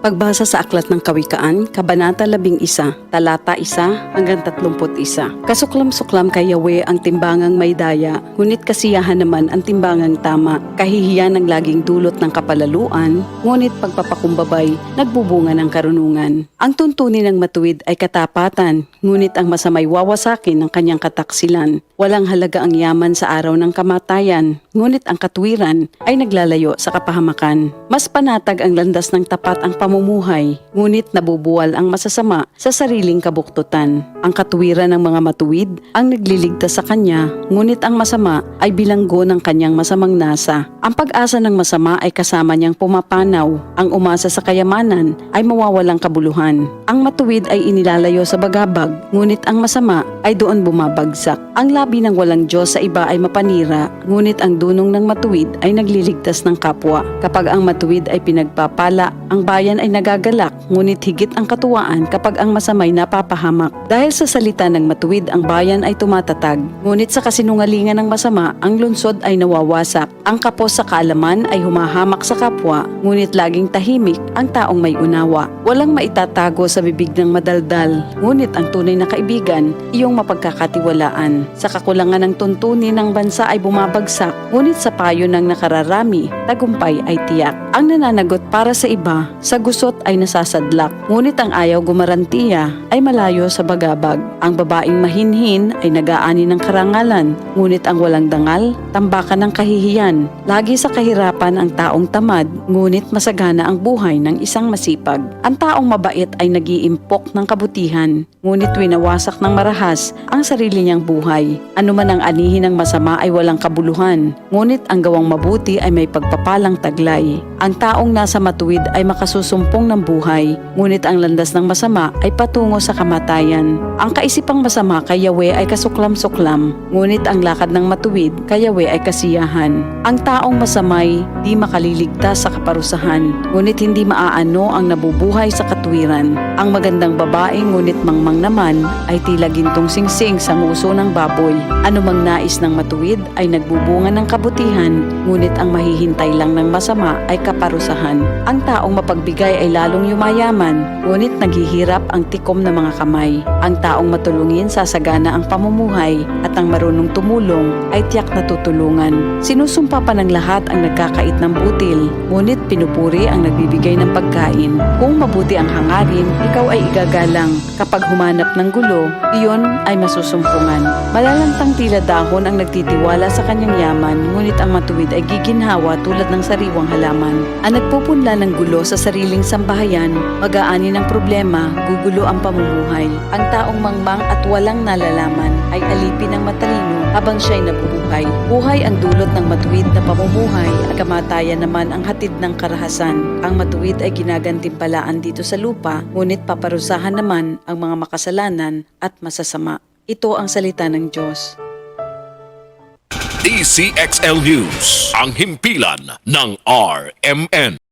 Pagbasa sa Aklat ng Kawikaan, Kabanata 11, Talata 1 hanggang 31. Kasuklam-suklam kay Yahweh ang timbangang may daya, ngunit kasiyahan naman ang timbangang tama. Kahihiyan ang laging dulot ng kapalaluan, ngunit pagpapakumbabay, nagbubunga ng karunungan. Ang tuntunin ng matuwid ay katapatan, ngunit ang masamay wawasakin ng kanyang kataksilan. Walang halaga ang yaman sa araw ng kamatayan, ngunit ang katwiran ay naglalayo sa kapahamakan. Mas panatag ang landas ng tapat ang pamumuhay, ngunit nabubuwal ang masasama sa sariling kabuktutan. Ang katwiran ng mga matuwid ang nagliligtas sa kanya, ngunit ang masama ay bilanggo ng kanyang masamang nasa. Ang pag-asa ng masama ay kasama niyang pumapanaw. Ang umasa sa kayamanan ay mawawalang kabuluhan. Ang matuwid ay inilalayo sa bagabag, ngunit ang masama ay doon bumabagsak. Ang labi ng walang Diyos sa iba ay mapanira, ngunit ang dunong ng matuwid ay nagliligtas ng kapwa. Kapag ang matuwid ay pinagpapala, ang bayan ay nagagalak, ngunit higit ang katuwaan kapag ang masamay napapahamak. Dahil sa salita ng matuwid, ang bayan ay tumatatag, ngunit sa kasinungalingan ng masama, ang lungsod ay nawawasak. Ang kapos sa kaalaman ay humahamak sa kapwa, ngunit laging tahimik ang taong may unawa. Walang maitatago sa bibig ng madaldal, ngunit ang tunay na kaibigan, iyong mapagkakatiwalaan. Sa kakulangan ng tuntunin ng bansa ay bumabagsak, ngunit sa payo ng nakararami, tagumpay ay tiyak. Ang nananagot para sa iba, sa gusot ay nasasadlak, ngunit ang ayaw gumarantiya ay malayo sa bagabag. Ang babaeng mahinhin ay nag-aani ng karangalan, ngunit ang walang dangal, tambakan ng kahihiyan. Lagi sa kahirapan ang taong tamad, ngunit masagana ang buhay ng isang masipag. Ang taong mabait ay nag-iimpok ng kabutihan, ngunit winawasak ng marahas ang sarili niyang buhay. Ano man ang anihin ng masama ay walang kabuluhan, ngunit ang gawang mabuti ay may pagpapalang taglay. Ang taong nasa matuwid ay makasusumpong ng buhay, ngunit ang landas ng masama ay patungo sa kamatayan. Ang kaisipang masama kay Yahweh ay kasuklam-suklam, ngunit ang lakad ng matuwid kay Yahweh ay kasiyahan. Ang taong masamay di makaliligtas sa kaparusahan, ngunit hindi maaano ang nabubuhay sa katwiran. Ang magandang babae ngunit mangmang naman ay tila gintong singsing sa nguso ng baboy. Anumang nais ng matuwid ay nagbubunga ng kabutihan, ngunit ang mahihintay lang ng masama ay kaparusahan. Ang taong mapagbigay ay lalong yumayaman, ngunit naghihirap ang tikom ng mga kamay. Ang taong matulungin sasagana ang pamumuhay, at ang marunong tumulong ay tiyak na tutulungan. Sinusumpa pa ng lahat ang nagkakait ng butil, ngunit pinupuri ang nagbibigay ng pagkain. Kung mabuti ang hangarin, ikaw ay igagalang. Kapag humanap ng gulo, iyon ay masusumpungan. Malalantang tila dahon ang nagtitiwala sa kanyang yaman, ngunit ang matuwid ay giginhawa tulad ng sariwang halaman. Ang nagpupunla ng gulo sa sariling sambahayan, mag-aani ng problema, gugulo ang pamumuhay. Ang taong mangmang at walang nalalaman ay alipin ng matalino habang siya'y nabubuhay. Buhay ang dulot ng matuwid na pamumuhay, at kamatayan naman ang hatid ng karahasan. Ang matuwid ay ginagantimpalaan dito sa lupa, ngunit paparusahan naman ang mga makasalanan at masasama. Ito ang salita ng Diyos. DCXL News, ang himpilan ng RMN.